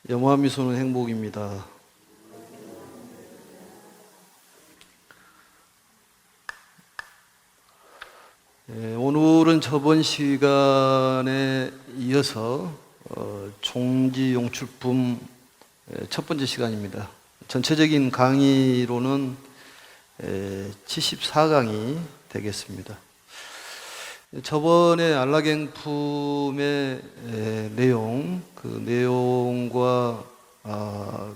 염화미 소는 행복입니다. 오늘은 저번 시간에 이어서 종지용출품 첫 번째 시간입니다. 전체적인 강의로는 74강이 되겠습니다. 저번에 안락행품의 내용, 그 내용과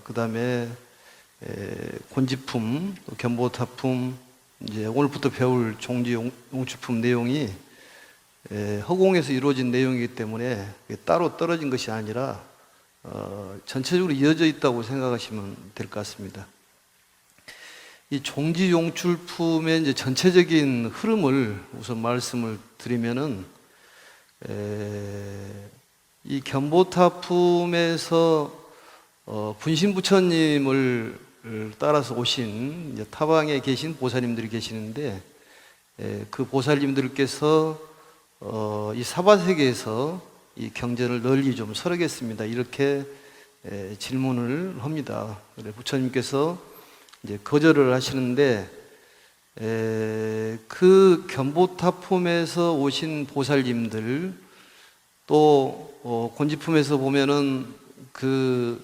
그 다음에 곤지품, 견보타품, 이제 오늘부터 배울 종지용출품 내용이 허공에서 이루어진 내용이기 때문에 따로 떨어진 것이 아니라 전체적으로 이어져 있다고 생각하시면 될 것 같습니다. 이 종지용출품의 이제 전체적인 흐름을 우선 말씀을 드리면은, 이 견보타품에서 분신부처님을 따라서 오신 이제 타방에 계신 보살님들이 계시는데, 그 보살님들께서 이 사바세계에서 이 경전을 널리 좀 설하겠습니다, 이렇게 질문을 합니다. 부처님께서 이제 거절을 하시는데, 그 견보타품에서 오신 보살님들, 또 곤지품에서 보면은 그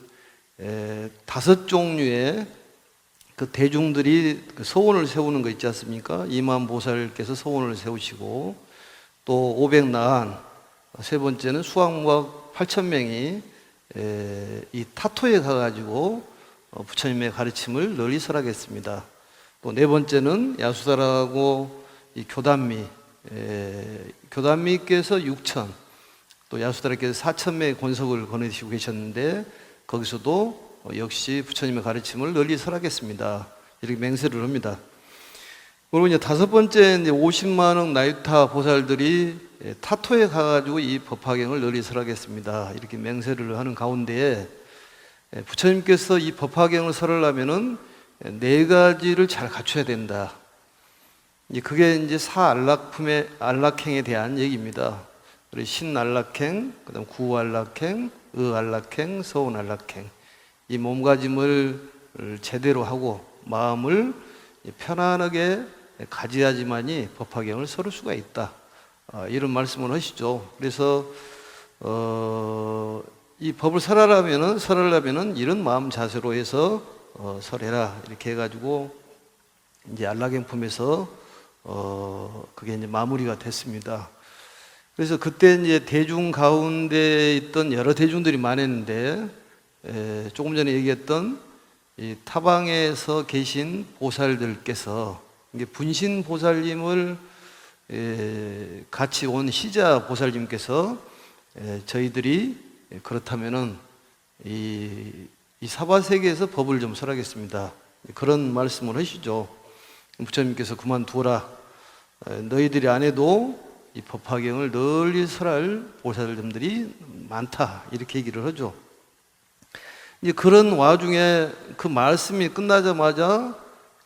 5종류의 그 대중들이 그 서원을 세우는 거 있지 않습니까? 이만보살께서 서원을 세우시고, 또 500나한, 세 번째는 수학무학 8,000명이 이 타토에 가가지고 부처님의 가르침을 널리 설하겠습니다. 또 네 번째는 야수다라고 이 교단미께서 6,000, 또 야수다라께서 4,000명의 권석을 거느시고 계셨는데, 거기서도 역시 부처님의 가르침을 널리 설하겠습니다, 이렇게 맹세를 합니다. 그리고 이제 5번째, 이제 50만억 나유타 보살들이 타토에 가가지고 이 법화경을 널리 설하겠습니다, 이렇게 맹세를 하는 가운데에 부처님께서 이 법화경을 설하려면은 4가지를 잘 갖춰야 된다. 그게 이제 사안락품의 안락행에 대한 얘기입니다. 신안락행, 그다음 구안락행, 의안락행, 서운안락행. 이 몸가짐을 제대로 하고 마음을 편안하게 가져야지만이 법화경을 설할 수가 있다, 이런 말씀을 하시죠. 그래서 이 법을 설하려면은 이런 마음 자세로 해서 설해라, 이렇게 해가지고 이제 안락행품에서 그게 이제 마무리가 됐습니다. 그래서 그때 이제 대중 가운데 있던 여러 대중들이 많았는데, 조금 전에 얘기했던 이 타방에서 계신 보살들께서 이게 분신 보살님을 같이 온 시자 보살님께서 저희들이 그렇다면은 이 사바세계에서 법을 좀 설하겠습니다, 그런 말씀을 하시죠. 부처님께서 그만두어라, 너희들이 안 해도 이 법화경을 널리 설할 보살님들이 많다, 이렇게 얘기를 하죠. 이제 그런 와중에 그 말씀이 끝나자마자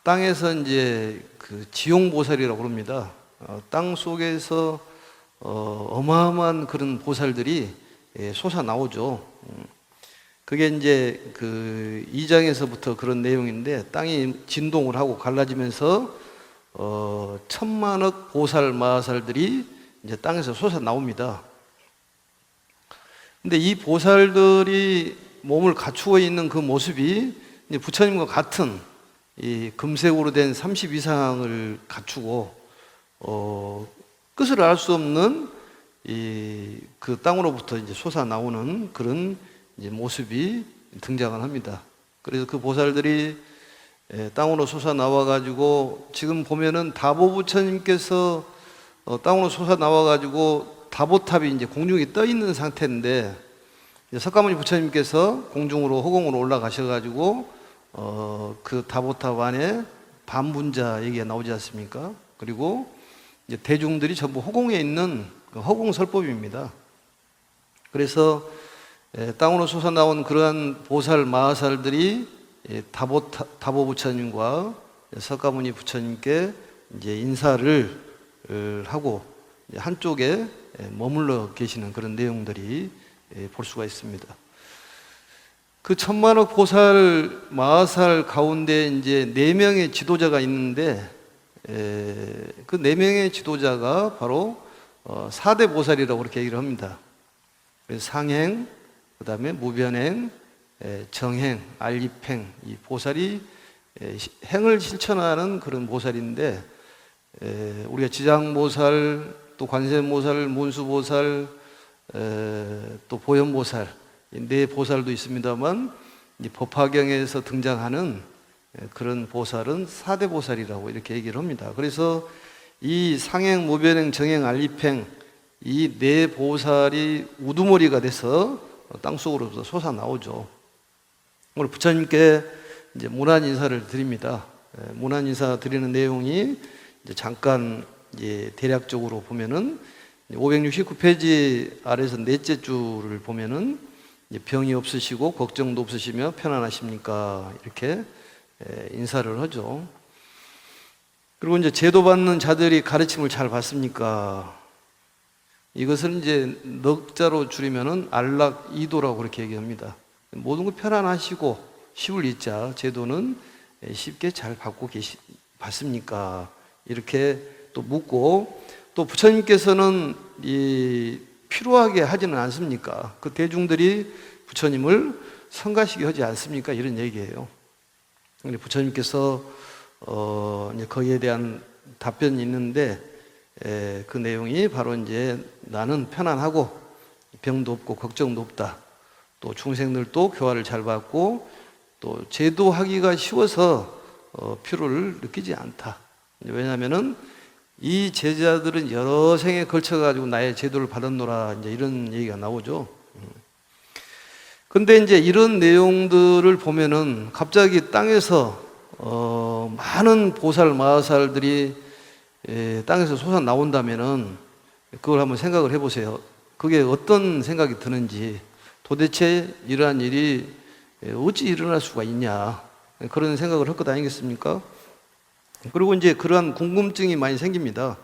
땅에서 이제 그 지용보살이라고 그럽니다. 땅 속에서 어마어마한 그런 보살들이 솟아 나오죠. 그게 이제 그 2장에서부터 그런 내용인데, 땅이 진동을 하고 갈라지면서 1,000만억 보살 마살들이 이제 땅에서 솟아 나옵니다. 근데 이 보살들이 몸을 갖추고 있는 그 모습이 이제 부처님과 같은 이 금색으로 된 32상을 갖추고 끝을 알 수 없는 그 땅으로부터 이제 솟아 나오는 그런 이제 모습이 등장을 합니다. 그래서 그 보살들이 땅으로 솟아 나와 가지고, 지금 보면은 다보 부처님께서 땅으로 솟아 나와 가지고 다보탑이 이제 공중에 떠 있는 상태인데, 석가모니 부처님께서 공중으로 허공으로 올라가셔 가지고 그 다보탑 안에 반분자 얘기가 나오지 않습니까? 그리고 이제 대중들이 전부 허공에 있는 그 허공설법입니다. 그래서 땅으로 솟아나온 그러한 보살 마하살들이 다보 부처님과 석가모니 부처님께 이제 인사를 하고 한쪽에 머물러 계시는 그런 내용들이 볼 수가 있습니다. 그 천만억 보살 마하살 가운데 이제 4명의 지도자가 있는데, 그 4명의 지도자가 바로 4대 보살이라고 그렇게 얘기를 합니다. 그래서 상행, 그 다음에 무변행, 정행, 알립행, 이 보살이 행을 실천하는 그런 보살인데, 우리가 지장보살, 또 관세음보살, 문수보살, 또 보현보살, 이 4보살도 있습니다만, 이 법화경에서 등장하는 그런 보살은 4대 보살이라고 이렇게 얘기를 합니다. 그래서 이 상행, 무변행, 정행, 알립행, 이 4보살이 우두머리가 돼서 땅속으로부터 솟아나오죠. 오늘 부처님께 이제 문안 인사를 드립니다. 문안 인사 드리는 내용이 이제 잠깐 이제 대략적으로 보면은 569페이지 아래에서 넷째 줄을 보면은 병이 없으시고 걱정도 없으시며 편안하십니까? 이렇게 인사를 하죠. 그리고 이제 제도받는 자들이 가르침을 잘 받습니까? 이것을 이제 넉자로 줄이면은 안락이도라고 그렇게 얘기합니다. 모든 거 편안하시고 쉽을 잊자 제도는 쉽게 잘 받습니까? 이렇게 또 묻고, 또 부처님께서는 이 피로하게 하지는 않습니까? 그 대중들이 부처님을 성가시게 하지 않습니까? 이런 얘기예요. 근데 부처님께서 이제 거기에 대한 답변이 있는데, 그 내용이 바로 이제 나는 편안하고 병도 없고 걱정도 없다. 또 중생들도 교화를 잘 받고 또 제도하기가 쉬워서 피로를 느끼지 않다. 왜냐하면은 이 제자들은 여러 생에 걸쳐가지고 나의 제도를 받았노라, 이제 이런 얘기가 나오죠. 근데 이제 이런 내용들을 보면은 갑자기 땅에서 많은 보살, 마하살들이 땅에서 솟아나온다면은 그걸 한번 생각을 해보세요. 그게 어떤 생각이 드는지, 도대체 이러한 일이 어찌 일어날 수가 있냐, 그런 생각을 할 것 아니겠습니까? 그리고 이제 그러한 궁금증이 많이 생깁니다.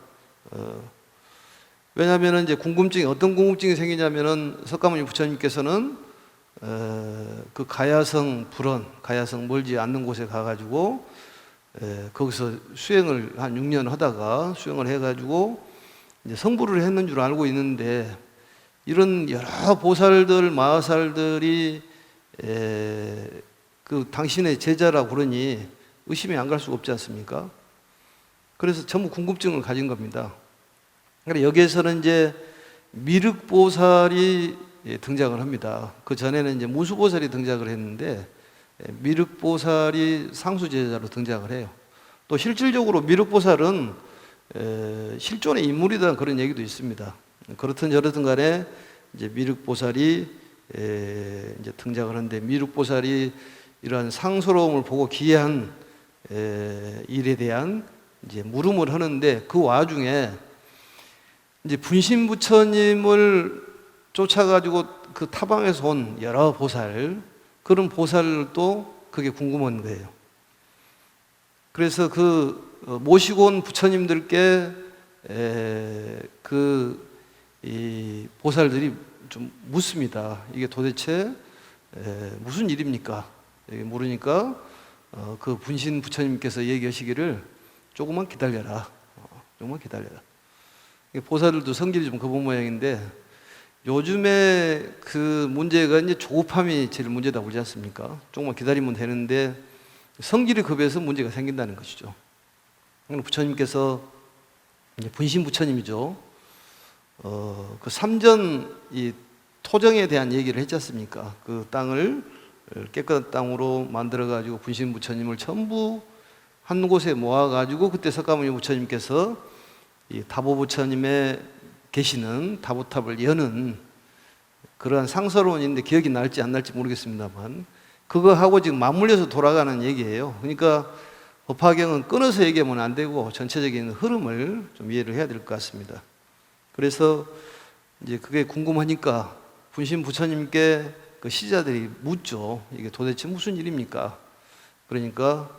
왜냐하면 이제 궁금증이, 어떤 궁금증이 생기냐면은 석가모니 부처님께서는 그 가야성 불원, 가야성 멀지 않는 곳에 가가지고 거기서 수행을 한 6년 하다가 수행을 해가지고 이제 성불을 했는 줄 알고 있는데, 이런 여러 보살들, 마하살들이 그 당신의 제자라고 그러니 의심이 안 갈 수가 없지 않습니까? 그래서 전부 궁금증을 가진 겁니다. 그러니까 여기에서는 이제 미륵보살이 등장을 합니다. 그 전에는 이제 무수보살이 등장을 했는데, 미륵보살이 상수제자로 등장을 해요. 또 실질적으로 미륵보살은 실존의 인물이라는 그런 얘기도 있습니다. 그렇든 저렇든 간에 이제 미륵보살이 이제 등장을 하는데, 미륵보살이 이러한 상스러움을 보고 기이한 일에 대한 이제 물음을 하는데, 그 와중에 이제 분신부처님을 쫓아가지고 그 타방에서 온 여러 보살, 그런 보살도 그게 궁금한 거예요. 그래서 그 모시고 온 부처님들께 이 보살들이 좀 묻습니다. 이게 도대체 무슨 일입니까? 물으니까 그 분신 부처님께서 얘기하시기를 조금만 기다려라. 조금만 기다려라. 보살들도 성질이 좀 급한 모양인데, 요즘에 그 문제가 이제 조급함이 제일 문제다 보지 않습니까? 조금만 기다리면 되는데 성질이 급해서 문제가 생긴다는 것이죠. 부처님께서 이제 분신 부처님이죠. 그 삼전 이 토정에 대한 얘기를 했지 않습니까? 그 땅을 깨끗한 땅으로 만들어 가지고 분신 부처님을 전부 한 곳에 모아 가지고, 그때 석가모니 부처님께서 이 다보 부처님의 계시는 다보탑을 여는 그러한 상서로운 일인데, 기억이 날지 안 날지 모르겠습니다만 그거 하고 지금 맞물려서 돌아가는 얘기예요. 그러니까 법화경은 끊어서 얘기하면 안 되고 전체적인 흐름을 좀 이해를 해야 될 것 같습니다. 그래서 이제 그게 궁금하니까 분신 부처님께 그 시자들이 묻죠. 이게 도대체 무슨 일입니까? 그러니까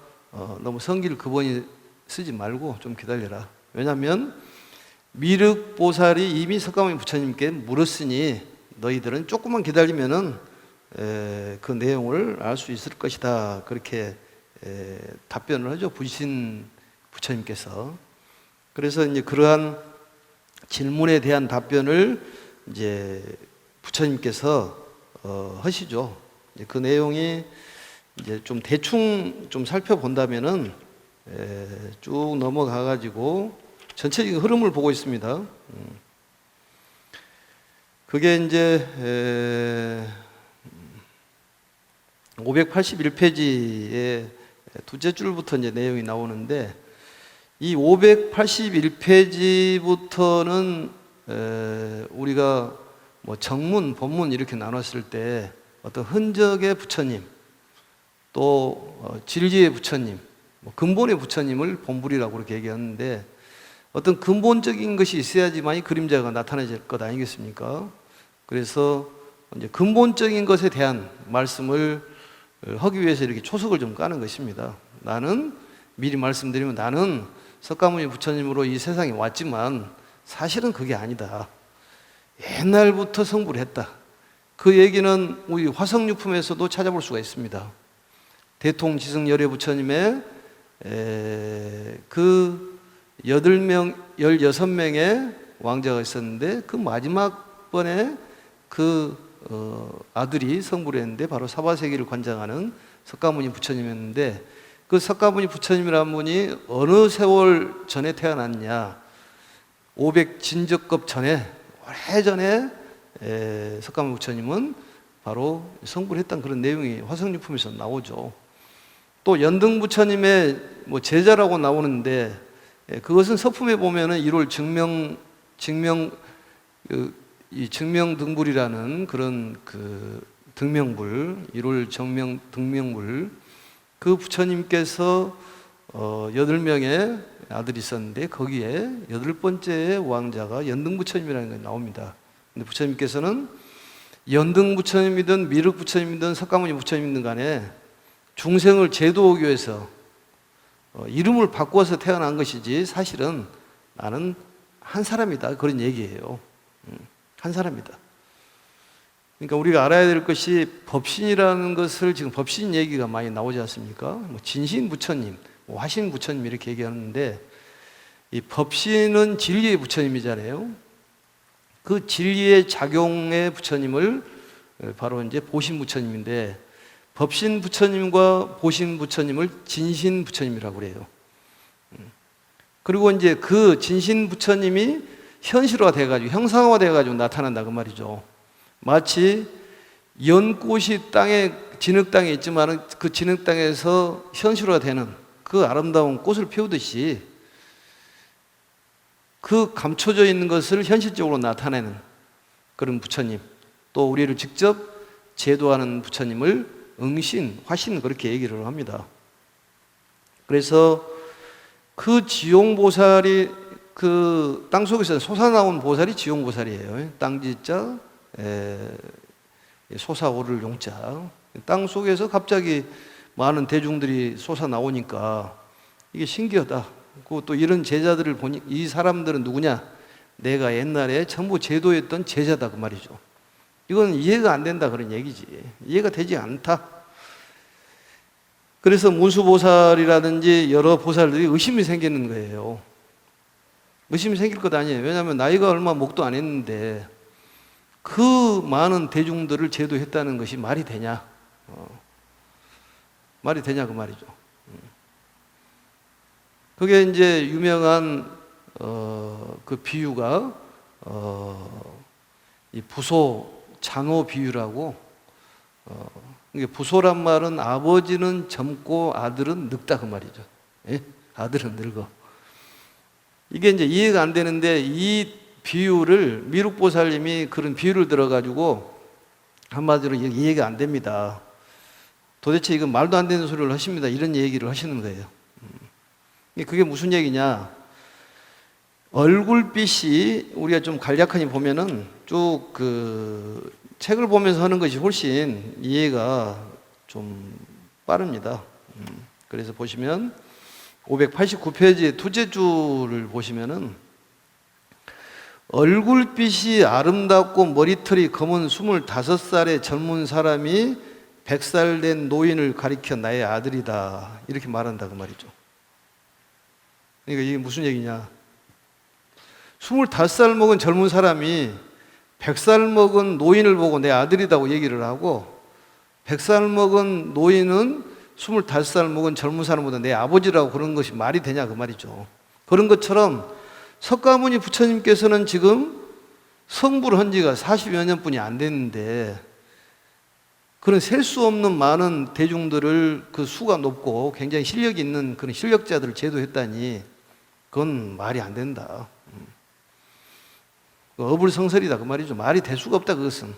너무 성질 급하니 쓰지 말고 좀 기다려라. 왜냐하면 미륵보살이 이미 석가모니 부처님께 물었으니 너희들은 조금만 기다리면은 그 내용을 알 수 있을 것이다. 그렇게 답변을 하죠. 부신 부처님께서. 그래서 이제 그러한 질문에 대한 답변을 이제 부처님께서 하시죠. 그 내용이 이제 좀 대충 좀 살펴본다면은 쭉 넘어가 가지고 전체적인 흐름을 보고 있습니다. 그게 이제 581페이지의 두째 줄부터 이제 내용이 나오는데, 이 581페이지부터는 우리가 뭐 정문, 본문 이렇게 나눴을 때 어떤 흔적의 부처님, 또 진리의 부처님, 뭐 근본의 부처님을 본불이라고 그렇게 얘기하는데, 어떤 근본적인 것이 있어야지만이 그림자가 나타나질 것 아니겠습니까? 그래서 이제 근본적인 것에 대한 말씀을 하기 위해서 이렇게 초석을 좀 까는 것입니다. 나는 미리 말씀드리면, 나는 석가모니 부처님으로 이 세상에 왔지만 사실은 그게 아니다. 옛날부터 성불을 했다. 그 얘기는 우리 화성유품에서도 찾아볼 수가 있습니다. 대통지승열애 부처님의 그 8명, 16명의 왕자가 있었는데, 그 마지막 번에 그 아들이 성불을 했는데 바로 사바세계를 관장하는 석가모니 부처님이었는데, 그 석가모니 부처님이라는 분이 어느 세월 전에 태어났냐, 500진적급 전에, 오래전에 석가모니 부처님은 바로 성불했던 그런 내용이 화성유품에서 나오죠. 또 연등 부처님의 뭐 제자라고 나오는데, 그것은 서품에 보면은 1월 증명등불이라는 그런 그 등명불, 1월 등명불, 그 부처님께서 8명의 아들이 있었는데, 거기에 8번째 왕자가 연등 부처님이라는 게 나옵니다. 근데 부처님께서는 연등 부처님이든 미륵 부처님이든 석가모니 부처님이든 간에 중생을 제도하기 위해서 이름을 바꿔서 태어난 것이지, 사실은 나는 한 사람이다, 그런 얘기예요. 한 사람이다. 그러니까 우리가 알아야 될 것이, 법신이라는 것을, 지금 법신 얘기가 많이 나오지 않습니까? 뭐 진신 부처님, 화신 부처님 이렇게 얘기하는데, 이 법신은 진리의 부처님이잖아요. 그 진리의 작용의 부처님을 바로 이제 보신 부처님인데, 법신 부처님과 보신 부처님을 진신 부처님이라고 그래요. 그리고 이제 그 진신 부처님이 현실화 돼가지고, 형상화 돼가지고 나타난다, 그 말이죠. 마치 연꽃이 땅에, 진흙 땅에 있지만 그 진흙 땅에서 현실화 되는 그 아름다운 꽃을 피우듯이, 그 감춰져 있는 것을 현실적으로 나타내는 그런 부처님, 또 우리를 직접 제도하는 부처님을 응신, 화신, 그렇게 얘기를 합니다. 그래서 그 지용보살이, 그 땅속에서 솟아나온 보살이 지용보살이에요. 땅지자, 솟아오를 용자. 땅속에서 갑자기 많은 대중들이 솟아나오니까 이게 신기하다. 또 이런 제자들을 보니, 이 사람들은 누구냐? 내가 옛날에 전부 제도했던 제자다, 그 말이죠. 이건 이해가 안 된다, 그런 얘기지. 이해가 되지 않다. 그래서 문수보살이라든지 여러 보살들이 의심이 생기는 거예요. 의심이 생길 것 아니에요. 왜냐하면 나이가 얼마 목도 안 했는데 그 많은 대중들을 제도했다는 것이 말이 되냐? 말이 되냐, 그 말이죠. 그게 이제 유명한 그 비유가 이 부소 장호 비유라고. 이게 부소란 말은 아버지는 젊고 아들은 늙다, 그 말이죠. 예? 아들은 늙어. 이게 이제 이해가 안 되는데, 이 비유를 미륵보살님이 그런 비유를 들어가지고 한마디로 이해가 안 됩니다. 도대체 이건 말도 안 되는 소리를 하십니다, 이런 얘기를 하시는 거예요. 그게 무슨 얘기냐? 얼굴빛이, 우리가 좀 간략하게 보면은 쭉 그 책을 보면서 하는 것이 훨씬 이해가 좀 빠릅니다. 그래서 보시면 589페이지의 두째 줄을 보시면은 얼굴빛이 아름답고 머리털이 검은 25살의 젊은 사람이 100살 된 노인을 가리켜 나의 아들이다 이렇게 말한다 그 말이죠. 그러니까 이게 무슨 얘기냐, 25살 먹은 젊은 사람이 100살 먹은 노인을 보고 내 아들이라고 얘기를 하고, 100살 먹은 노인은 25살 먹은 젊은 사람보다 내 아버지라고 그런 것이 말이 되냐 그 말이죠. 그런 것처럼 석가모니 부처님께서는 지금 성불을 한 지가 40여 년뿐이 안 됐는데 그런 셀 수 없는 많은 대중들을, 그 수가 높고 굉장히 실력이 있는 그런 실력자들을 제도했다니 그건 말이 안 된다. 어불성설이다 그 말이죠. 말이 될 수가 없다 그것은.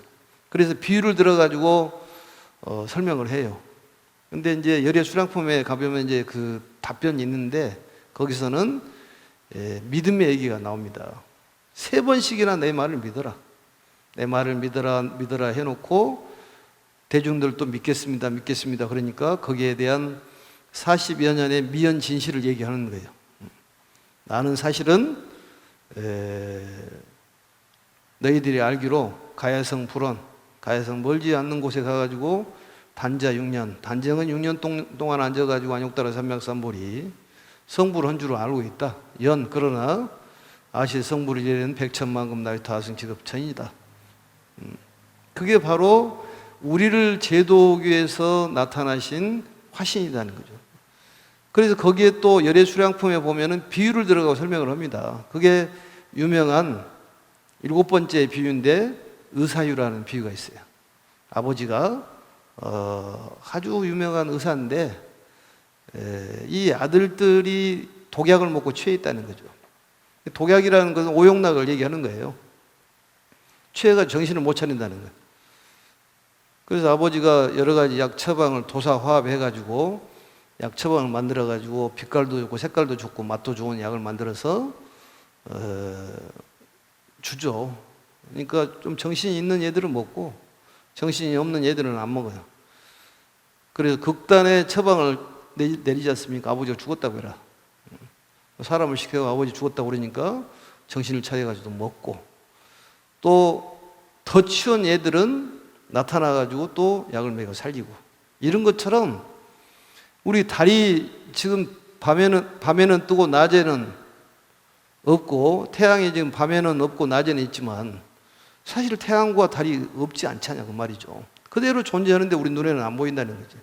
그래서 비유를 들어가지고 설명을 해요. 근데 이제 열애수량품에 가보면 이제 그 답변이 있는데 거기서는 믿음의 얘기가 나옵니다. 3번씩이나 내 말을 믿어라. 내 말을 믿어라 해놓고 대중들도 믿겠습니다, 믿겠습니다. 그러니까 거기에 대한 40여 년의 미연 진실을 얘기하는 거예요. 나는 사실은 너희들이 알기로 가야성 불원, 가야성 멀지 않는 곳에 가가지고 단자 6년, 단정은 6년 동안 앉아가지고 안욕따라 삼명삼보리 성불을 한 줄을 알고 있다. 그러나 아실 성불을 이래는 백천만금 나이타하승 지급천이다. 그게 바로 우리를 제도하기 위해서 나타나신 화신이라는 거죠. 그래서 거기에 또 열애수량품에 보면은 비유를 들어가고 설명을 합니다. 그게 유명한 7번째 비유인데 의사유라는 비유가 있어요. 아버지가 아주 유명한 의사인데 이 아들들이 독약을 먹고 취해 있다는 거죠. 독약이라는 것은 오용락을 얘기하는 거예요. 취해가 정신을 못 차린다는 거예요. 그래서 아버지가 여러 가지 약 처방을 도사화합해가지고 약 처방을 만들어가지고 빛깔도 좋고 색깔도 좋고 맛도 좋은 약을 만들어서 주죠. 그러니까 좀 정신이 있는 애들은 먹고 정신이 없는 애들은 안 먹어요. 그래서 극단의 처방을 내리지 않습니까? 아버지가 죽었다고 해라. 사람을 시켜서 아버지 죽었다고 그러니까 정신을 차려가지고 먹고, 또 더 치운 애들은 나타나가지고 또 약을 먹여 살리고, 이런 것처럼 우리 달이 지금 밤에는 뜨고 낮에는 없고, 태양이 지금 밤에는 없고 낮에는 있지만 사실 태양과 달이 없지 않잖냐 그 말이죠. 그대로 존재하는데 우리 눈에는 안 보인다는 거죠.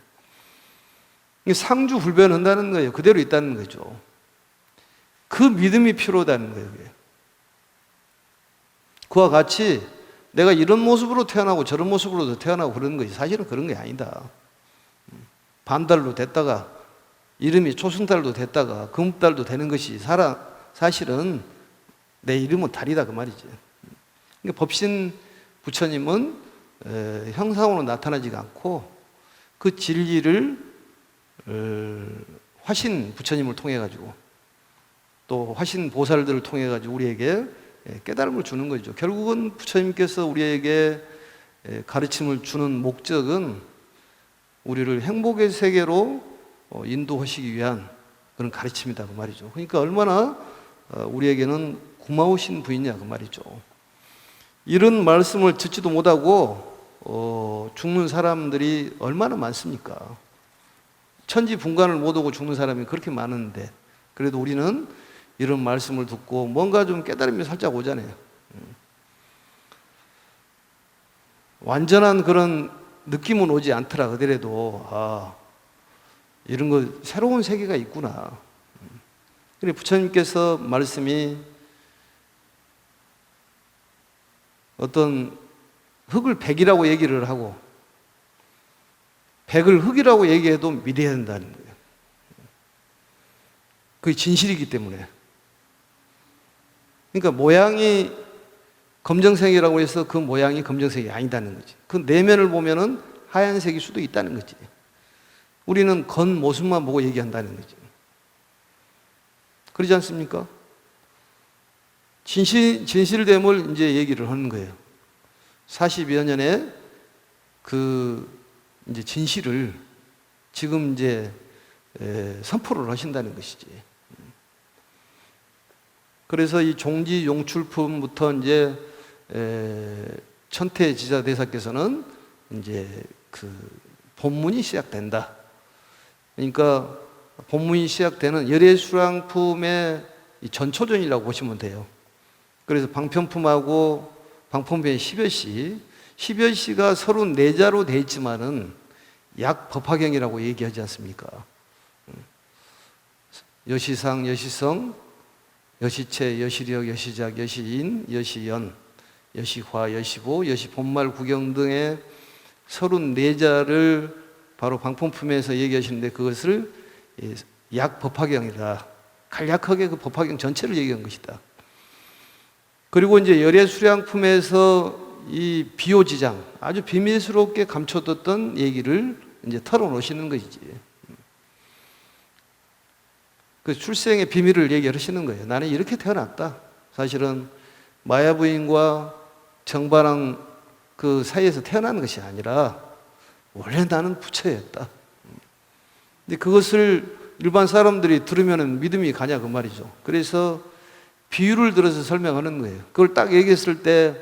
상주불변한다는 거예요. 그대로 있다는 거죠. 그 믿음이 필요하다는 거예요. 그와 같이 내가 이런 모습으로 태어나고 저런 모습으로도 태어나고 그러는 것이 사실은 그런 게 아니다. 반달로 됐다가 이름이 초승달도 됐다가 금달도 되는 것이 사실은 내 이름은 달이다 그 말이지. 그러니까 법신 부처님은 형상으로 나타나지가 않고 그 진리를 화신 부처님을 통해 가지고 또 화신 보살들을 통해 가지고 우리에게 깨달음을 주는 거죠. 결국은 부처님께서 우리에게 가르침을 주는 목적은 우리를 행복의 세계로 인도하시기 위한 그런 가르침이다 그 말이죠. 그러니까 얼마나 우리에게는 고마우신 분이냐 그 말이죠. 이런 말씀을 듣지도 못하고 죽는 사람들이 얼마나 많습니까? 천지분간을 못 오고 죽는 사람이 그렇게 많은데 그래도 우리는 이런 말씀을 듣고 뭔가 좀 깨달음이 살짝 오잖아요. 완전한 그런 느낌은 오지 않더라 그더라도 이런 거 새로운 세계가 있구나. 그래 부처님께서 말씀이 어떤 흙을 백이라고 얘기를 하고 백을 흙이라고 얘기해도 믿어야 된다는 거예요. 그게 진실이기 때문에. 그러니까 모양이 검정색이라고 해서 그 모양이 검정색이 아니다는 거지. 그 내면을 보면은 하얀색일 수도 있다는 거지. 우리는 겉모습만 보고 얘기한다는 거지. 그러지 않습니까? 진실됨을 이제 얘기를 하는 거예요. 40여 년의 그 이제 진실을 지금 이제 선포를 하신다는 것이지. 그래서 이 종지 용출품부터 이제 천태 지자대사께서는 이제 그 본문이 시작된다. 그러니까 본문이 시작되는 열애수량품의 전초전이라고 보시면 돼요. 그래서 방편품하고 방편품의 10여시, 10여시가 34자로 되어 있지만은 약 법화경이라고 얘기하지 않습니까? 여시상, 여시성, 여시체, 여시력, 여시작, 여시인, 여시연, 여시화, 여시보, 여시본말 구경 등의 34자를 바로 방품품에서 얘기하시는데 그것을 약 법화경이다. 간략하게 그 법화경 전체를 얘기한 것이다. 그리고 이제 열애수량품에서 이 비오지장, 아주 비밀스럽게 감춰뒀던 얘기를 이제 털어놓으시는 것이지. 그 출생의 비밀을 얘기하시는 거예요. 나는 이렇게 태어났다. 사실은 마야 부인과 정바랑 그 사이에서 태어난 것이 아니라 원래 나는 부처였다. 근데 그것을 일반 사람들이 들으면 믿음이 가냐 그 말이죠. 그래서 비유를 들어서 설명하는 거예요. 그걸 딱 얘기했을 때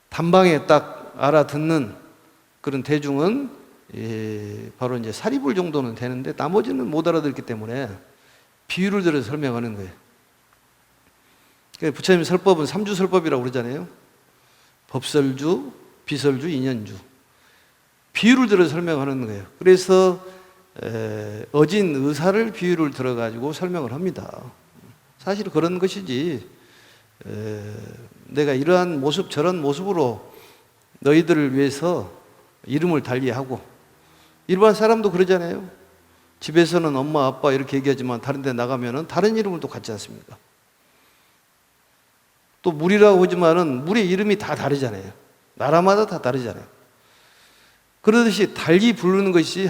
단방에 딱 알아듣는 그런 대중은 바로 이제 사리불 정도는 되는데 나머지는 못 알아듣기 때문에 비유를 들어서 설명하는 거예요. 부처님 설법은 삼주설법이라고 그러잖아요. 법설주, 비설주, 인연주. 비유를 들어서 설명하는 거예요. 그래서 어진 의사를 비유를 들어가지고 설명을 합니다. 사실 그런 것이지 내가 이러한 모습 저런 모습으로 너희들을 위해서 이름을 달리하고 일반 사람도 그러잖아요. 집에서는 엄마 아빠 이렇게 얘기하지만 다른 데 나가면은 다른 이름을 또 갖지 않습니까? 또 물이라고 하지만은 물의 이름이 다 다르잖아요. 나라마다 다 다르잖아요. 그러듯이 달리 부르는 것이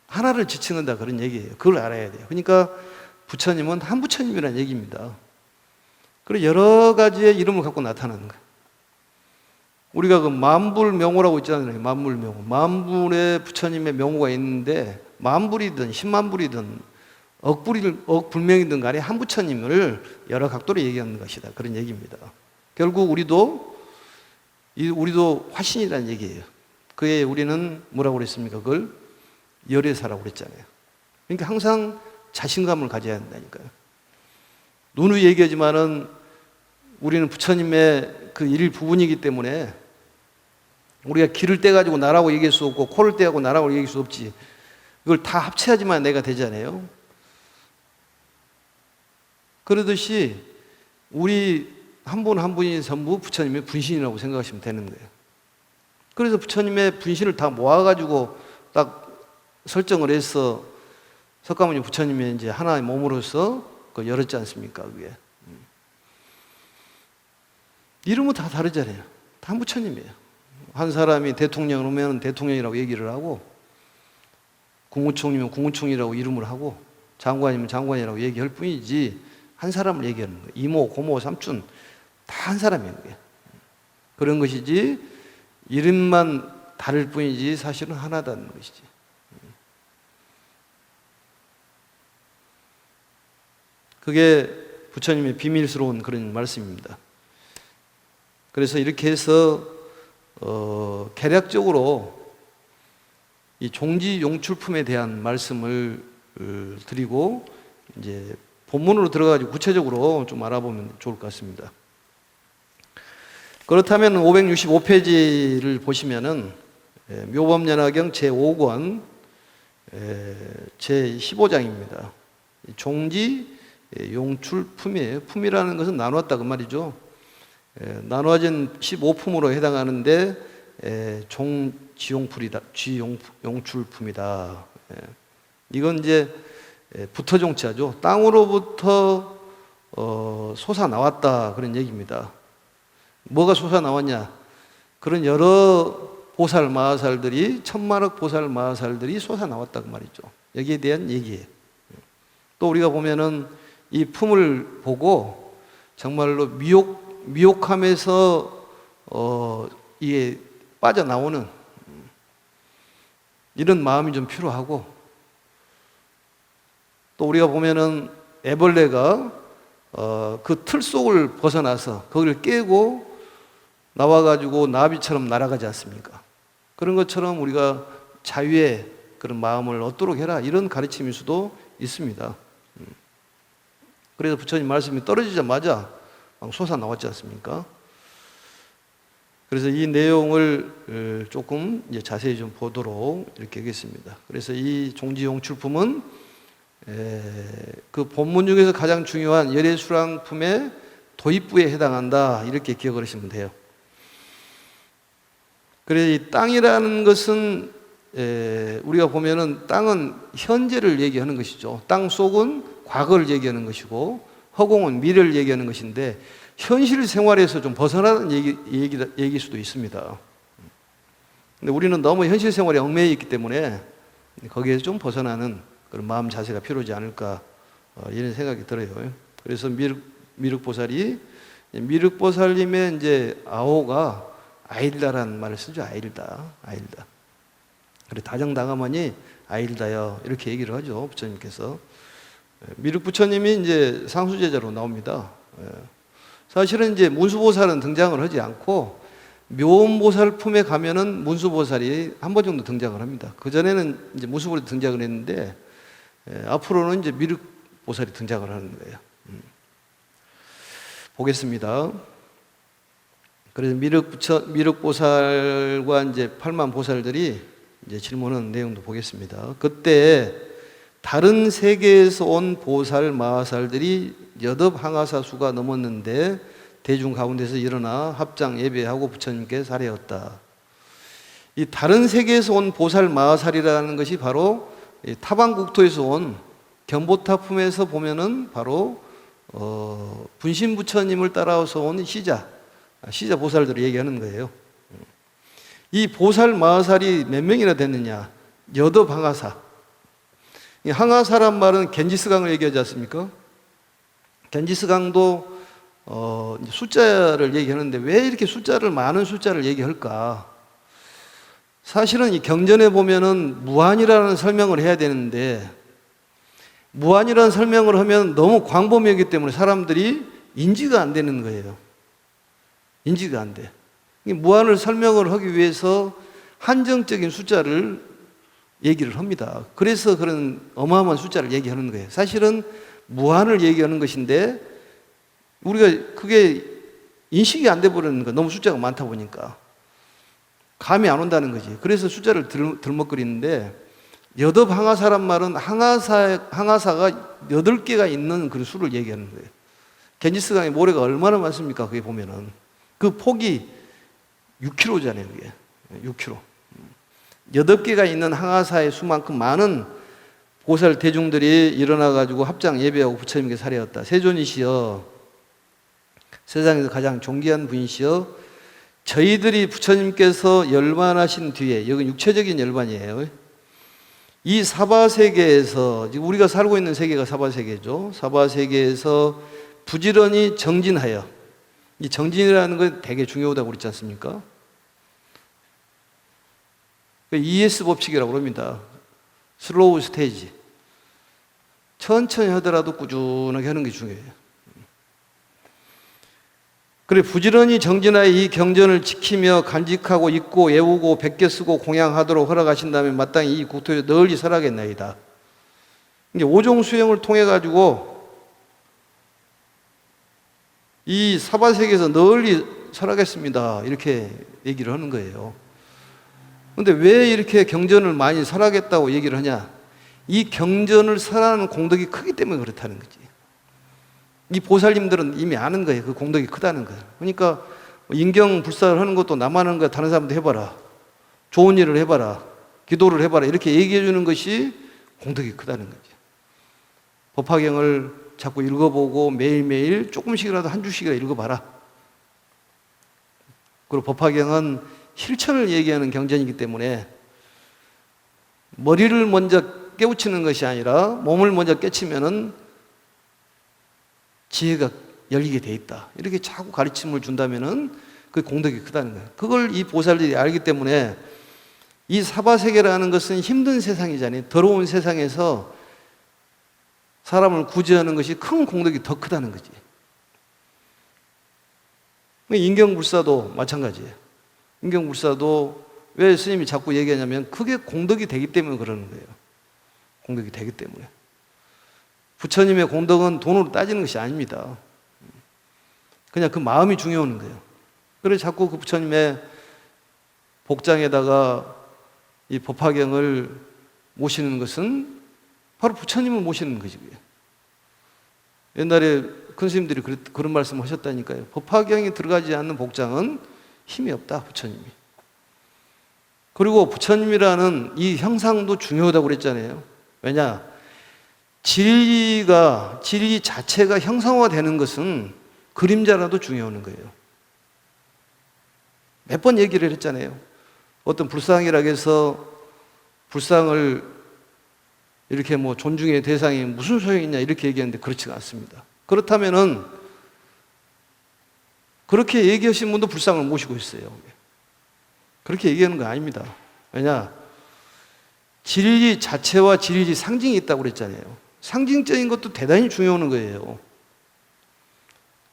하나를 지칭한다 그런 얘기예요. 그걸 알아야 돼요. 그러니까 부처님은 한 부처님이라는 얘기입니다. 그리고 여러 가지의 이름을 갖고 나타나는 거예요. 우리가 그 만불명호라고 있잖아요. 만불명호. 만불의 부처님의 명호가 있는데 만불이든 10만 불이든 억불명이든 간에 한 부처님을 여러 각도로 얘기하는 것이다. 그런 얘기입니다. 결국 우리도 화신이라는 얘기예요. 그에 우리는 뭐라고 그랬습니까? 그걸 열애사라고 그랬잖아요. 그러니까 항상 자신감을 가져야 한다니까요. 누누이 얘기하지만은 우리는 부처님의 그 일부분이기 때문에 우리가 귀를 떼가지고 나라고 얘기할 수 없고 코를 떼고 나라고 얘기할 수 없지. 이걸 다 합쳐야지만 내가 되잖아요. 그러듯이 우리 한 분 한 분이 전부 부처님의 분신이라고 생각하시면 되는 거예요. 그래서 부처님의 분신을 다 모아가지고 딱 설정을 해서 석가모니 부처님의 이제 하나의 몸으로서 그 열었지 않습니까? 그게. 이름은 다 다르잖아요. 다 한 부처님이에요. 한 사람이 대통령을 오면 대통령이라고 얘기를 하고, 국무총리면 국무총리라고 이름을 하고, 장관이면 장관이라고 얘기할 뿐이지, 한 사람을 얘기하는 거예요. 이모, 고모, 삼촌, 다 한 사람인 거예요. 그런 것이지, 이름만 다를 뿐이지, 사실은 하나다는 것이지. 그게 부처님의 비밀스러운 그런 말씀입니다. 그래서 이렇게 해서 개략적으로 이 종지 용출품에 대한 말씀을 드리고 이제 본문으로 들어가지고 구체적으로 좀 알아보면 좋을 것 같습니다. 그렇다면 565페이지를 보시면은 묘법연화경 제5권 제15장입니다. 종지 용출품이에요. 품이라는 것은 나누었다 그 말이죠. 나누어진 15품으로 해당하는데 종지용풀이다, 지용출품이다. 이건 이제 부터종자죠. 땅으로부터 솟아 나왔다 그런 얘기입니다. 뭐가 솟아 나왔냐? 그런 여러 보살 마하살들이 천만억 보살 마하살들이 솟아 나왔다 그 말이죠. 여기에 대한 얘기예요. 또 우리가 보면은 이 품을 보고 정말로 미혹함에서 이게 빠져나오는 이런 마음이 좀 필요하고, 또 우리가 보면은 애벌레가 그 틀 속을 벗어나서 거기를 깨고 나와가지고 나비처럼 날아가지 않습니까? 그런 것처럼 우리가 자유의 그런 마음을 얻도록 해라, 이런 가르침일 수도 있습니다. 그래서 부처님 말씀이 떨어지자마자 막 솟아 나왔지 않습니까? 그래서 이 내용을 조금 이제 자세히 좀 보도록 이렇게 하겠습니다. 그래서 이 종지용출품은 그 본문 중에서 가장 중요한 열애수랑품의 도입부에 해당한다, 이렇게 기억을 하시면 돼요. 그래서 이 땅이라는 것은 우리가 보면은 땅은 현재를 얘기하는 것이죠. 땅 속은 과거를 얘기하는 것이고 허공은 미래를 얘기하는 것인데, 현실 생활에서 좀 벗어나는 얘기일 수도 있습니다. 근데 우리는 너무 현실 생활에 얽매여 있기 때문에 거기에서 좀 벗어나는 그런 마음 자세가 필요하지 않을까, 이런 생각이 들어요. 그래서 미륵보살이, 미륵보살님의 이제 아호가 아일다라는 말을 쓰죠. 아일다. 그래, 다정다감하니 아일다여, 이렇게 얘기를 하죠, 부처님께서. 미륵부처님이 이제 상수제자로 나옵니다. 사실은 이제 문수보살은 등장을 하지 않고 묘음보살 품에 가면은 문수보살이 한 번 정도 등장을 합니다. 그 전에는 이제 문수보살이 등장을 했는데 앞으로는 이제 미륵보살이 등장을 하는 거예요. 보겠습니다. 그래서 미륵보살과 이제 8만 보살들이 이제 질문하는 내용도 보겠습니다. 그때 다른 세계에서 온 보살 마하살들이 여덟항아사 수가 넘었는데 대중 가운데서 일어나 합장 예배하고 부처님께 살해했다. 이 다른 세계에서 온 보살 마하살이라는 것이 바로 타방국토에서 온 견보타품에서 보면은 바로 분신 부처님을 따라서 온 시자 보살들을 얘기하는 거예요. 이 보살 마하살이 몇 명이나 됐느냐? 여덟항아사. 이 항아사란 말은 겐지스강을 얘기하지 않습니까? 겐지스강도 숫자를 얘기하는데 왜 이렇게 많은 숫자를 얘기할까? 사실은 이 경전에 보면은 무한이라는 설명을 해야 되는데, 무한이라는 설명을 하면 너무 광범위하기 때문에 사람들이 인지가 안 되는 거예요. 인지가 안 돼. 무한을 설명을 하기 위해서 한정적인 숫자를 얘기를 합니다. 그래서 그런 어마어마한 숫자를 얘기하는 거예요. 사실은 무한을 얘기하는 것인데 우리가 그게 인식이 안 돼 버리는 거예요. 너무 숫자가 많다 보니까 감이 안 온다는 거지. 그래서 숫자를 들먹거리는데, 여덟항아사란 말은 항아사가 8개가 있는 그 수를 얘기하는 거예요. 겐지스강의 모래가 얼마나 많습니까? 그게 보면은 그 폭이 6km잖아요. 그게 6km. 8개가 있는 항아사의 수만큼 많은 보살 대중들이 일어나가지고 합장 예배하고 부처님께 살해했다. 세존이시여, 세상에서 가장 존귀한 분이시여, 저희들이 부처님께서 열반하신 뒤에, 여기 육체적인 열반이에요. 이 사바세계에서, 우리가 살고 있는 세계가 사바세계죠. 사바세계에서 부지런히 정진하여, 이 정진이라는 건 되게 중요하다고 그랬지 않습니까? ES 법칙이라고 합니다. 슬로우 스테이지. 천천히 하더라도 꾸준하게 하는 게 중요해요. 그래, 부지런히 정진하여 이 경전을 지키며 간직하고 읽고 외우고 베껴 쓰고 공양하도록 허락하신다면 마땅히 이 국토에 널리 살아겠나이다. 이제 오종 수행을 통해 가지고 이 사바세계에서 널리 살아겠습니다, 이렇게 얘기를 하는 거예요. 근데 왜 이렇게 경전을 많이 설하겠다고 얘기를 하냐? 이 경전을 설하는 공덕이 크기 때문에 그렇다는 거지. 이 보살님들은 이미 아는 거예요. 그 공덕이 크다는 거예요. 그러니까 인경 불사를 하는 것도 나만 하는 거야. 다른 사람도 해봐라. 좋은 일을 해봐라. 기도를 해봐라. 이렇게 얘기해 주는 것이 공덕이 크다는 거지. 법화경을 자꾸 읽어보고 매일매일 조금씩이라도 한 주씩이라도 읽어봐라. 그리고 법화경은 실천을 얘기하는 경전이기 때문에 머리를 먼저 깨우치는 것이 아니라 몸을 먼저 깨치면은 지혜가 열리게 돼 있다. 이렇게 자꾸 가르침을 준다면은 그 공덕이 크다는 거예요. 그걸 이 보살들이 알기 때문에 이 사바세계라는 것은 힘든 세상이잖아요. 더러운 세상에서 사람을 구제하는 것이 큰 공덕이 더 크다는 거지. 인경불사도 마찬가지예요. 인경불사도 왜 스님이 자꾸 얘기하냐면 그게 공덕이 되기 때문에 그러는 거예요. 공덕이 되기 때문에. 부처님의 공덕은 돈으로 따지는 것이 아닙니다. 그냥 그 마음이 중요한 거예요. 그래서 자꾸 그 부처님의 복장에다가 이 법화경을 모시는 것은 바로 부처님을 모시는 것이 그게. 옛날에 큰 스님들이 그런 말씀 하셨다니까요. 법화경이 들어가지 않는 복장은 힘이 없다, 부처님이. 그리고 부처님이라는 이 형상도 중요하다고 그랬잖아요. 왜냐? 진리 자체가 형상화되는 것은 그림자라도 중요한 거예요. 몇 번 얘기를 했잖아요. 어떤 불상이라고 해서 불상을 이렇게 뭐 존중의 대상이 무슨 소용이 있냐 이렇게 얘기하는데 그렇지가 않습니다. 그렇다면은 그렇게 얘기하신 분도 불상을 모시고 있어요. 그렇게 얘기하는 거 아닙니다. 왜냐? 진리 자체와 진리 상징이 있다고 그랬잖아요. 상징적인 것도 대단히 중요한 거예요.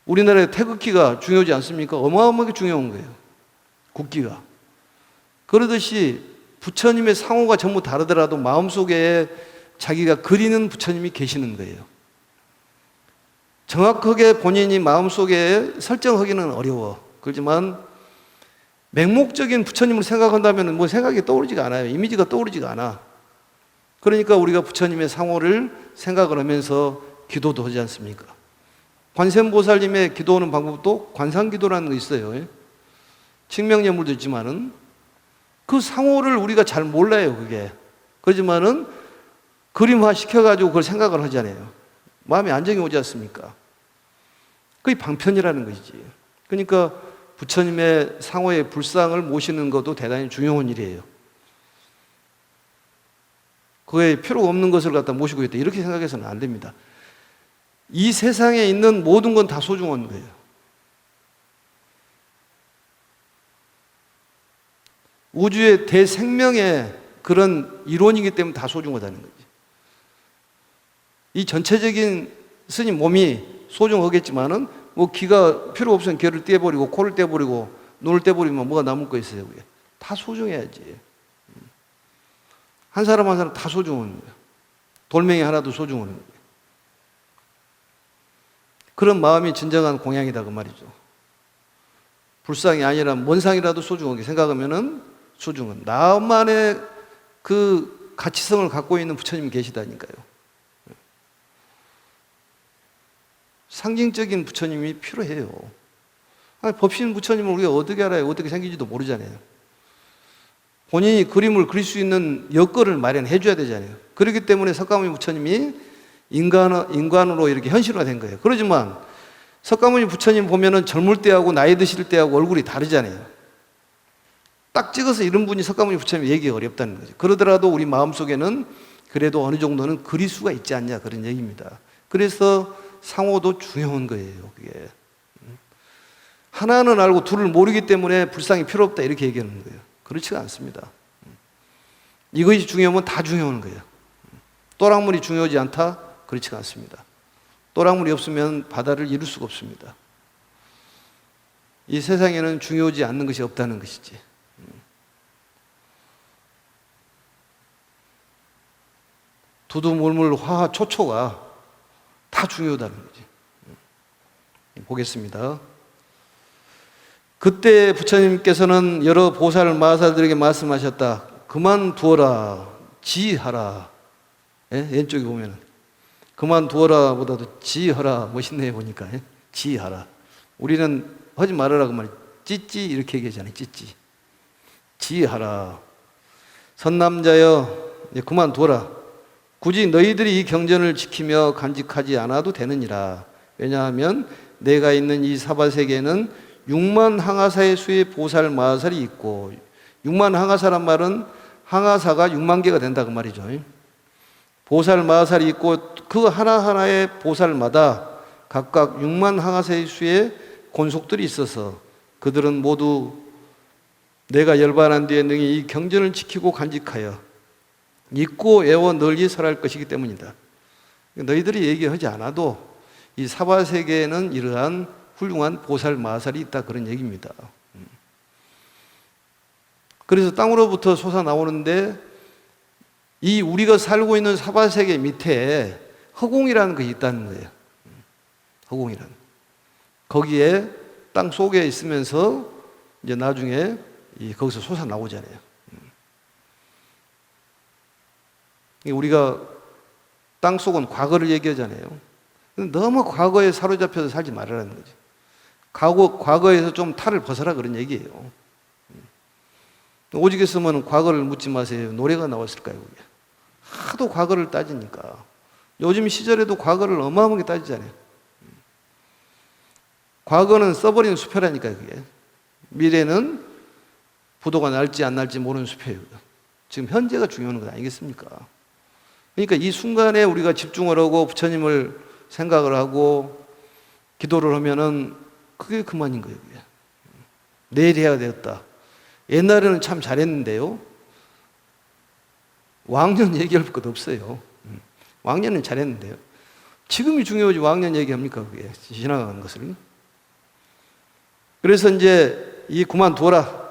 우리나라의 태극기가 중요하지 않습니까? 어마어마하게 중요한 거예요. 국기가. 그러듯이 부처님의 상호가 전부 다르더라도 마음속에 자기가 그리는 부처님이 계시는 거예요. 정확하게 본인이 마음속에 설정하기는 어려워. 그렇지만 맹목적인 부처님을 생각한다면 뭐 생각이 떠오르지가 않아요. 이미지가 떠오르지가 않아. 그러니까 우리가 부처님의 상호를 생각을 하면서 기도도 하지 않습니까? 관세음보살님의 기도하는 방법도 관상기도라는 거 있어요. 칭명예물도 있지만은 그 상호를 우리가 잘 몰라요, 그게. 그렇지만은 그림화 시켜가지고 그걸 생각을 하잖아요. 마음에 안정이 오지 않습니까? 그게 방편이라는 것이지. 그러니까 부처님의 상호의 불상을 모시는 것도 대단히 중요한 일이에요. 그에 필요 없는 것을 갖다 모시고 있다. 이렇게 생각해서는 안 됩니다. 이 세상에 있는 모든 건 다 소중한 거예요. 우주의 대생명의 그런 이론이기 때문에 다 소중하다는 거지. 이 전체적인 스님 몸이 소중하겠지만은 뭐 귀가 필요 없으면 귀를 떼버리고 코를 떼버리고 눈을 떼버리면 뭐가 남을 거 있어요. 그게. 다 소중해야지. 한 사람 한 사람 다 소중한 거예요. 돌멩이 하나도 소중한 거예요. 그런 마음이 진정한 공양이다 그 말이죠. 불상이 아니라 뭔 상이라도 소중하게 생각하면은 소중한 나만의 그 가치성을 갖고 있는 부처님이 계시다니까요. 상징적인 부처님이 필요해요. 아니, 법신 부처님을 우리가 어떻게 알아요? 어떻게 생긴지도 모르잖아요. 본인이 그림을 그릴 수 있는 여건을 마련해 줘야 되잖아요. 그렇기 때문에 석가모니 부처님이 인간으로 이렇게 현실화된 거예요. 그러지만 석가모니 부처님 보면은 젊을 때하고 나이 드실 때하고 얼굴이 다르잖아요. 딱 찍어서 이런 분이 석가모니 부처님 얘기가 어렵다는 거죠. 그러더라도 우리 마음속에는 그래도 어느 정도는 그릴 수가 있지 않냐 그런 얘기입니다. 그래서 상호도 중요한 거예요. 그게 하나는 알고 둘을 모르기 때문에 불상이 필요 없다 이렇게 얘기하는 거예요. 그렇지가 않습니다. 이것이 중요하면 다 중요한 거예요. 또랑물이 중요하지 않다? 그렇지가 않습니다. 또랑물이 없으면 바다를 이룰 수가 없습니다. 이 세상에는 중요하지 않는 것이 없다는 것이지. 두두물물 화화 초초가 다 중요하다는 거지. 보겠습니다. 그때 부처님께서는 여러 보살 마하사들에게 말씀하셨다. 그만두어라, 지하라. 예? 왼쪽에 보면 그만두어라 보다도 지하라. 멋있네요 보니까. 예? 지하라. 우리는 하지 말아라 그 말. 찌찌 이렇게 얘기하잖아요. 찌찌. 지하라. 선남자여, 그만두어라. 굳이 너희들이 이 경전을 지키며 간직하지 않아도 되느니라. 왜냐하면 내가 있는 이 사바세계에는 6만 항아사의 수의 보살 마하살이 있고 6만 항아사란 말은 항아사가 6만 개가 된다 그 말이죠. 보살 마하살이 있고 그 하나하나의 보살마다 각각 6만 항아사의 수의 권속들이 있어서 그들은 모두 내가 열반한 뒤에 능히 이 경전을 지키고 간직하여 잊고 애워 널리 설할 것이기 때문이다. 너희들이 얘기하지 않아도 이 사바세계에는 이러한 훌륭한 보살 마살이 있다, 그런 얘기입니다. 그래서 땅으로부터 솟아 나오는데 이 우리가 살고 있는 사바세계 밑에 허공이라는 것이 있다는 거예요. 허공이라는. 거기에 땅 속에 있으면서 이제 나중에 거기서 솟아 나오잖아요. 우리가 땅 속은 과거를 얘기하잖아요. 너무 과거에 사로잡혀서 살지 말라는 거죠. 과거에서 좀 탈을 벗어라, 그런 얘기예요. 오직 했으면 과거를 묻지 마세요. 노래가 나왔을까요? 그게? 하도 과거를 따지니까. 요즘 시절에도 과거를 어마어마하게 따지잖아요. 과거는 써버린 수표라니까요, 그게. 미래는 부도가 날지 안 날지 모르는 수표예요. 지금 현재가 중요한 것 아니겠습니까? 그러니까 이 순간에 우리가 집중을 하고 부처님을 생각을 하고 기도를 하면은 그게 그만인 거예요, 그게. 내일 해야 되겠다. 옛날에는 참 잘했는데요. 왕년 얘기할 것 없어요. 왕년은 잘했는데요. 지금이 중요하지 왕년 얘기합니까, 그게. 지나가는 것을. 그래서 이제 이 그만둬라.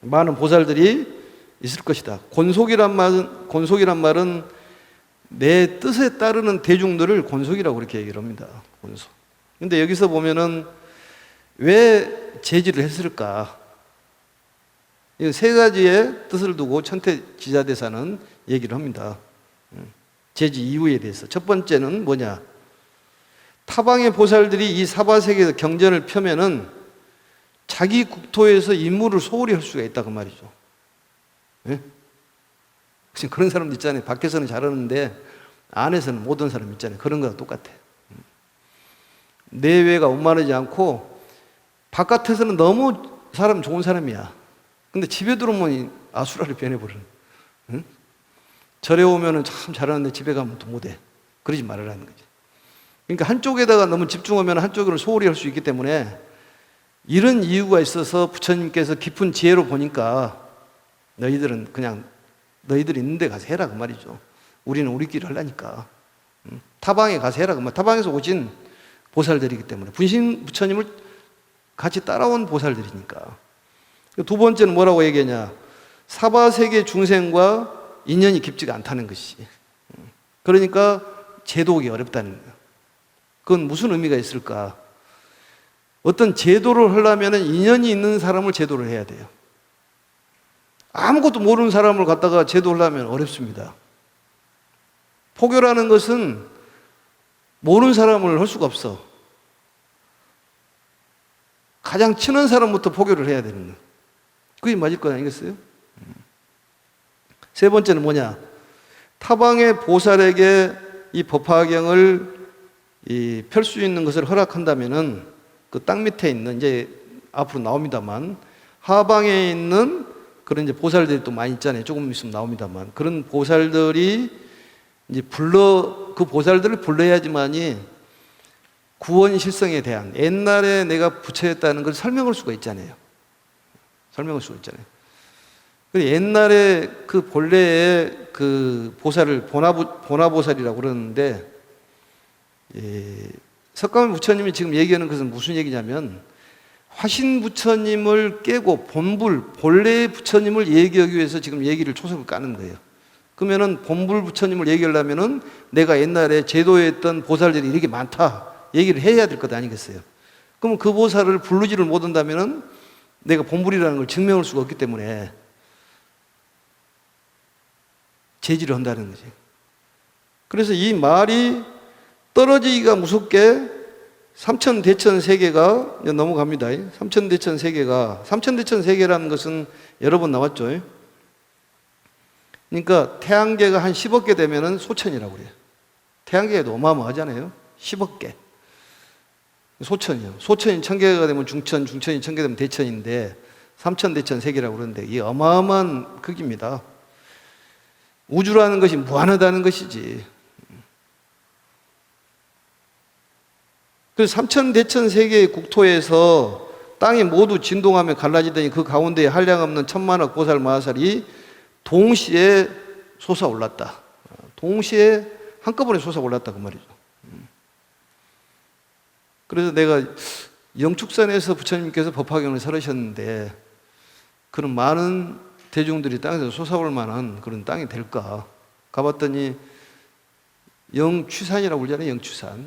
많은 보살들이 있을 것이다. 곤속이란 말은 내 뜻에 따르는 대중들을 곤속이라고 그렇게 얘기를 합니다. 곤속. 근데 여기서 보면은 왜 제지를 했을까? 이 세 가지의 뜻을 두고 천태지자대사는 얘기를 합니다. 제지 이유에 대해서. 첫 번째는 뭐냐? 타방의 보살들이 이 사바세계에서 경전을 펴면은 자기 국토에서 임무를 소홀히 할 수가 있다고 말이죠. 예? 그런 사람도 있잖아요. 밖에서는 잘하는데 안에서는 못하는 사람 있잖아요. 그런 거랑 똑같아. 내외가 원만하지 않고 바깥에서는 너무 사람 좋은 사람이야. 근데 집에 들어오면 아수라를 변해버리는. 응? 절에 오면은 참 잘하는데 집에 가면 또 못해. 그러지 말라는 거지. 그러니까 한쪽에다가 너무 집중하면 한쪽으로 소홀히 할 수 있기 때문에 이런 이유가 있어서 부처님께서 깊은 지혜로 보니까 너희들은 그냥 너희들이 있는 데 가서 해라, 그 말이죠. 우리는 우리끼리 하려니까. 타방에 가서 해라, 그 말. 타방에서 오신 보살들이기 때문에. 분신 부처님을 같이 따라온 보살들이니까. 두 번째는 뭐라고 얘기하냐? 사바세계 중생과 인연이 깊지가 않다는 것이. 그러니까 제도하기 어렵다는 거예요. 그건 무슨 의미가 있을까? 어떤 제도를 하려면 인연이 있는 사람을 제도를 해야 돼요. 아무것도 모르는 사람을 갖다가 제도를 하면 어렵습니다. 포교라는 것은 모르는 사람을 할 수가 없어. 가장 친한 사람부터 포교를 해야 되는 거예요. 그게 맞을 거 아니겠어요? 세 번째는 뭐냐? 타방의 보살에게 이 법화경을 펼 수 있는 것을 허락한다면은 그 땅 밑에 있는, 이제 앞으로 나옵니다만, 하방에 있는 그런 이제 보살들이 또 많이 있잖아요. 조금 있으면 나옵니다만. 그런 보살들이 이제 그 보살들을 불러야지만이 구원 실성에 대한, 옛날에 내가 부처였다는 걸 설명할 수가 있잖아요. 설명할 수가 있잖아요. 옛날에 그 본래의 그 보살을 보나보살이라고 그러는데, 석가모니 부처님이 지금 얘기하는 것은 무슨 얘기냐면, 화신 부처님을 깨고 본래의 부처님을 얘기하기 위해서 지금 얘기를 초석을 까는 거예요. 그러면은 본불 부처님을 얘기하려면은 내가 옛날에 제도에 있던 보살들이 이렇게 많다 얘기를 해야 될 것 아니겠어요? 그럼 그 보살을 부르지를 못한다면은 내가 본불이라는 걸 증명할 수가 없기 때문에 제지를 한다는 거지. 그래서 이 말이 떨어지기가 무섭게 삼천대천 세계가 넘어갑니다. 삼천대천 세계라는 것은 여러 번 나왔죠. 그러니까 태양계가 한 10억 개 되면은 소천이라고 그래요. 태양계도 어마어마하잖아요. 10억 개. 소천이요. 소천이 1000개가 되면 중천, 중천이 1000개 되면 대천인데 삼천대천 세계라고 그러는데 이 어마어마한 크기입니다. 우주라는 것이 무한하다는 것이지. 그래서 삼천대천 세계의 국토에서 땅이 모두 진동하며 갈라지더니 그 가운데에 한량없는 천만억 보살 마하살이 동시에 솟아올랐다. 동시에 한꺼번에 솟아올랐다 그 말이죠. 그래서 내가 영축산에서 부처님께서 법화경을 설하셨는데 그런 많은 대중들이 땅에서 솟아올 만한 그런 땅이 될까? 가봤더니 영취산이라고 그러잖아요. 영취산.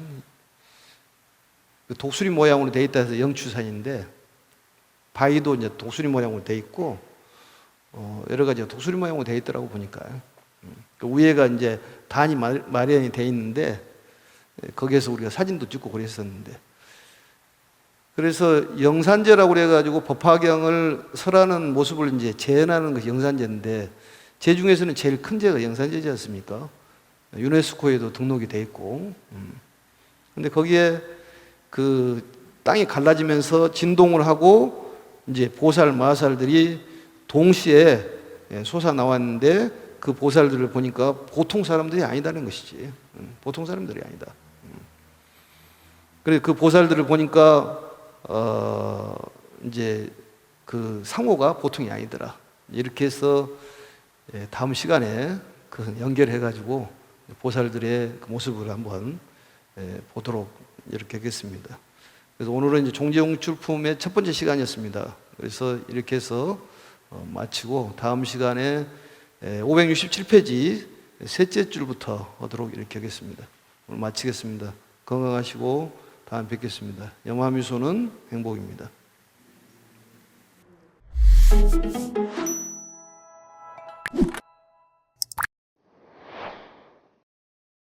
독수리 모양으로 돼 있다 해서 영취산인데 바위도 이제 독수리 모양으로 돼 있고 여러 가지가 독수리 모양으로 돼 있더라고 보니까. 그 위에가 이제 단이 마련이 돼 있는데 거기에서 우리가 사진도 찍고 그랬었는데 그래서 영산제라고 그래가지고 법화경을 설하는 모습을 이제 재현하는 것이 영산제인데 제 중에서는 제일 큰 제가 영산제지 않습니까? 유네스코에도 등록이 돼 있고. 근데 거기에 그 땅이 갈라지면서 진동을 하고 이제 보살 마살들이 동시에 솟아 나왔는데 그 보살들을 보니까 보통 사람들이 아니다는 것이지. 보통 사람들이 아니다. 그래 그 보살들을 보니까 이제 그 상호가 보통이 아니더라. 이렇게 해서 다음 시간에 그 연결해가지고 보살들의 그 모습을 한번 보도록 이렇게 하겠습니다. 그래서 오늘은 이제 종지용출품의 첫 번째 시간이었습니다. 그래서 이렇게 해서 마치고 다음 시간에 567페이지 셋째 줄부터 하도록 이렇게 하겠습니다. 오늘 마치겠습니다. 건강하시고 다음에 뵙겠습니다. 영화미소는 행복입니다.